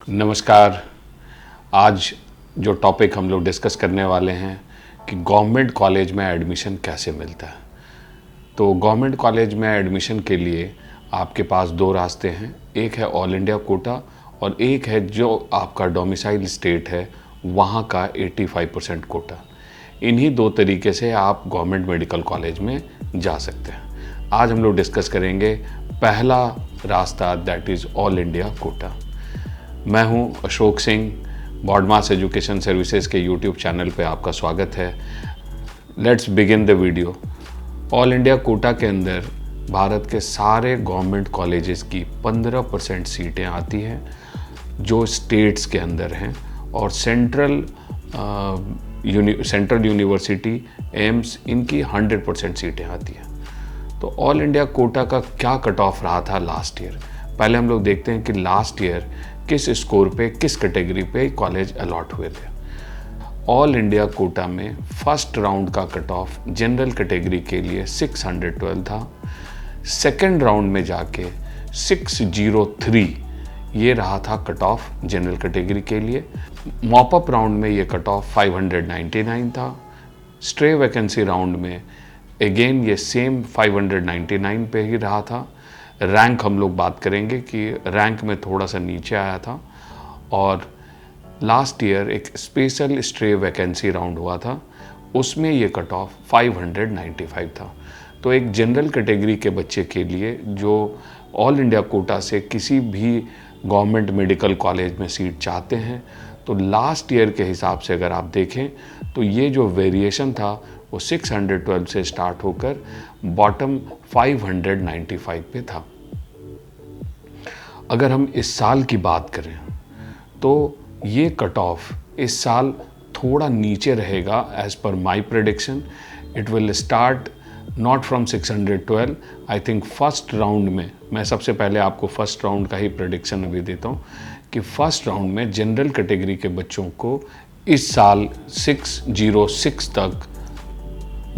नमस्कार। आज जो टॉपिक हम लोग डिस्कस करने वाले हैं कि गवर्नमेंट कॉलेज में एडमिशन कैसे मिलता है। तो गवर्नमेंट कॉलेज में एडमिशन के लिए आपके पास दो रास्ते हैं, एक है ऑल इंडिया कोटा और एक है जो आपका डोमिसाइल स्टेट है वहाँ का 85% कोटा। इन्हीं दो तरीके से आप गवर्नमेंट मेडिकल कॉलेज में जा सकते हैं। आज हम लोग डिस्कस करेंगे पहला रास्ता, that is all India quota. मैं हूं Ashok Singh, BODMAS education services के यूट्यूब चैनल पे आपका स्वागत है। Let's begin the video. All India quota के अंदर भारत के सारे गवर्नमेंट कॉलेजेस की 15% सीटें आती हैं जो स्टेट्स के अंदर हैं, और सेंट्रल यूनिवर्सिटी, एम्स, इनकी 100% सीटें आती हैं। तो ऑल इंडिया कोटा का क्या कट ऑफ रहा था लास्ट ईयर। पहले हम लोग देखते हैं कि लास्ट ईयर किस स्कोर पे, किस कैटेगरी पे कॉलेज अलॉट हुए थे। ऑल इंडिया कोटा में फर्स्ट राउंड का कट ऑफ जनरल कैटेगरी के लिए 612 था। सेकेंड राउंड में जाके 603 ये रहा था कट ऑफ जनरल कैटेगरी के लिए। मॉपअप राउंड में ये कट ऑफ 599 था। स्ट्रे वैकेंसी राउंड में अगेन ये सेम 599 पे ही रहा था। रैंक हम लोग बात करेंगे कि रैंक में थोड़ा सा नीचे आया था। और लास्ट ईयर एक स्पेशल स्ट्रे वैकेंसी राउंड हुआ था, उसमें ये कट ऑफ 595 था। तो एक जनरल कैटेगरी के बच्चे के लिए जो ऑल इंडिया कोटा से किसी भी गवर्नमेंट मेडिकल कॉलेज में सीट चाहते हैं, तो लास्ट ईयर के हिसाब से अगर आप देखें तो ये जो वेरिएशन था वो 612 से स्टार्ट होकर बॉटम 595 पे था। अगर हम इस साल की बात करें तो ये कट ऑफ इस साल थोड़ा नीचे रहेगा। As per my prediction it will start not from 612। I think first round में, मैं सबसे पहले आपको फर्स्ट राउंड का ही प्रेडिक्शन अभी देता हूँ कि फर्स्ट राउंड में जनरल कैटेगरी के बच्चों को इस साल 606 तक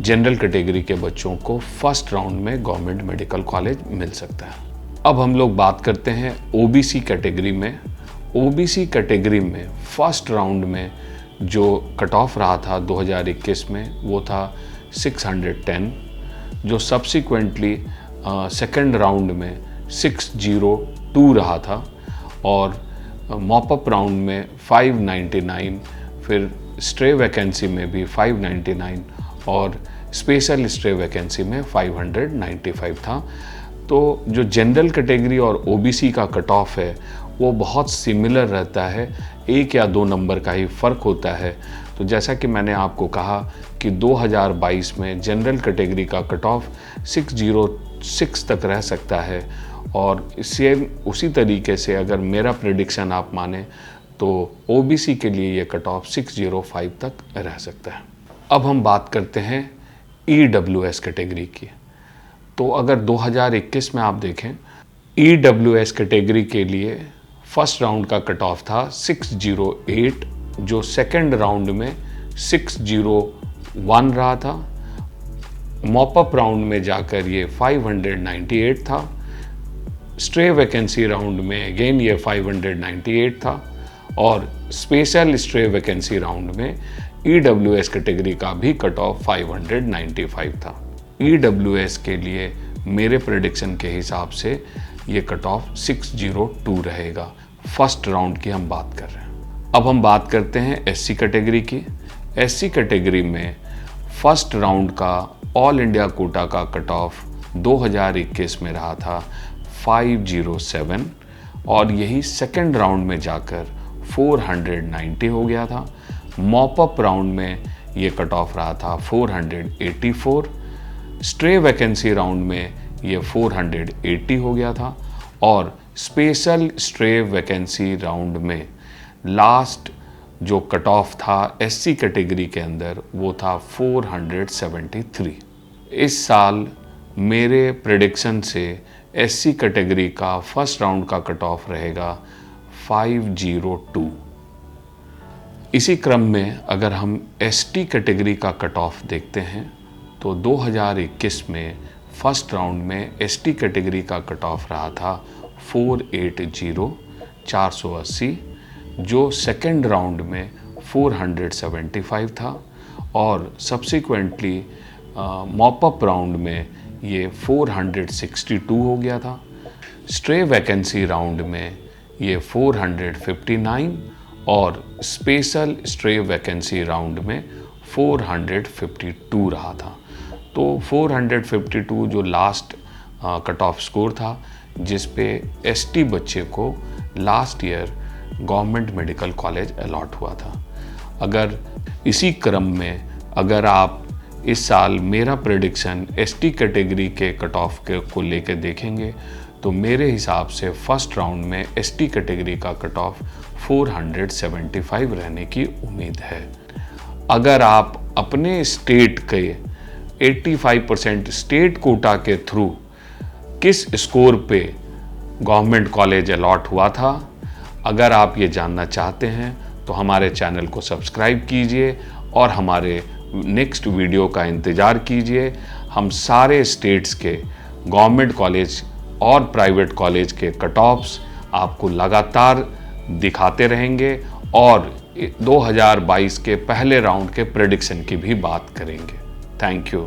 जनरल कैटेगरी के बच्चों को फर्स्ट राउंड में गवर्नमेंट मेडिकल कॉलेज मिल सकता है। अब हम लोग बात करते हैं ओबीसी कैटेगरी में। ओबीसी कैटेगरी में फर्स्ट राउंड में जो कट ऑफ रहा था 2021 में वो था 610, जो सब्सिक्वेंटली सेकेंड राउंड में 602 रहा था, और मॉपअप राउंड में 599, फिर स्ट्रे वैकेंसी में भी 599 और स्पेशल स्ट्रे वैकेंसी में 595 था। तो जो जनरल कैटेगरी और ओबीसी का कट ऑफ है वो बहुत सिमिलर रहता है, एक या दो नंबर का ही फ़र्क होता है। तो जैसा कि मैंने आपको कहा कि 2022 में जनरल कैटेगरी का कट ऑफ 606 तक रह सकता है, और सेम उसी तरीके से अगर मेरा प्रेडिक्शन आप माने तो ओबीसी के लिए ये कट ऑफ 605 तक रह सकता है। अब हम बात करते हैं ईडब्ल्यूएस कैटेगरी की। तो अगर 2021 में आप देखें, ईडब्ल्यूएस कैटेगरी के लिए फर्स्ट राउंड का कट ऑफ था 608, जो सेकेंड राउंड में 601 रहा था। मॉपअप राउंड में जाकर ये 598 था। स्ट्रे वैकेंसी राउंड में अगेन ये 598 था, और स्पेशल स्ट्रे वैकेंसी राउंड में ईडब्ल्यूएस कैटेगरी का भी कट ऑफ 595 था। ईडब्ल्यूएस के लिए मेरे प्रेडिक्शन के हिसाब से ये कट ऑफ 602 रहेगा। फर्स्ट राउंड की हम बात कर रहे हैं। अब हम बात करते हैं एससी कैटेगरी की। एससी कैटेगरी में फर्स्ट राउंड का ऑल इंडिया कोटा का कट ऑफ 2021 में रहा था 507, और यही सेकेंड राउंड में जाकर 490 हो गया था। मॉपअप राउंड में ये कट ऑफ रहा था 484। स्ट्रे वैकेंसी राउंड में ये 480 हो गया था, और स्पेशल स्ट्रे वैकेंसी राउंड में लास्ट जो कट ऑफ था एससी कैटेगरी के अंदर वो था 473। इस साल मेरे प्रेडिक्शन से एससी कैटेगरी का फर्स्ट राउंड का कट ऑफ रहेगा 502। इसी क्रम में अगर हम एसटी कैटेगरी का कट ऑफ देखते हैं तो 2021 में फर्स्ट राउंड में एसटी कैटेगरी का कट ऑफ रहा था 480, 480, जो सेकेंड राउंड में 475 था और सब्सिक्वेंटली मॉप अप राउंड में ये 462 हो गया था। स्ट्रे वैकेंसी राउंड में ये 459 और स्पेशल स्ट्रे वैकेंसी राउंड में 452 रहा था। तो 452 जो लास्ट कट ऑफ स्कोर था, जिस पे एसटी बच्चे को last year government medical college allot हुआ था। अगर इसी क्रम में अगर आप इस साल मेरा प्रेडिक्शन एसटी कैटेगरी के कट ऑफ को लेकर देखेंगे तो मेरे हिसाब से फर्स्ट राउंड में एसटी कैटेगरी का कट ऑफ 475 रहने की उम्मीद है। अगर आप अपने स्टेट के 85% स्टेट कोटा के थ्रू किस स्कोर पे गवर्नमेंट कॉलेज अलॉट हुआ था, अगर आप ये जानना चाहते हैं तो हमारे चैनल को सब्सक्राइब कीजिए और हमारे नेक्स्ट वीडियो का इंतज़ार कीजिए। हम सारे स्टेट्स के गवर्नमेंट कॉलेज और प्राइवेट कॉलेज के कट ऑफ्स आपको लगातार दिखाते रहेंगे और 2022 के पहले राउंड के प्रेडिक्शन की भी बात करेंगे। Thank you.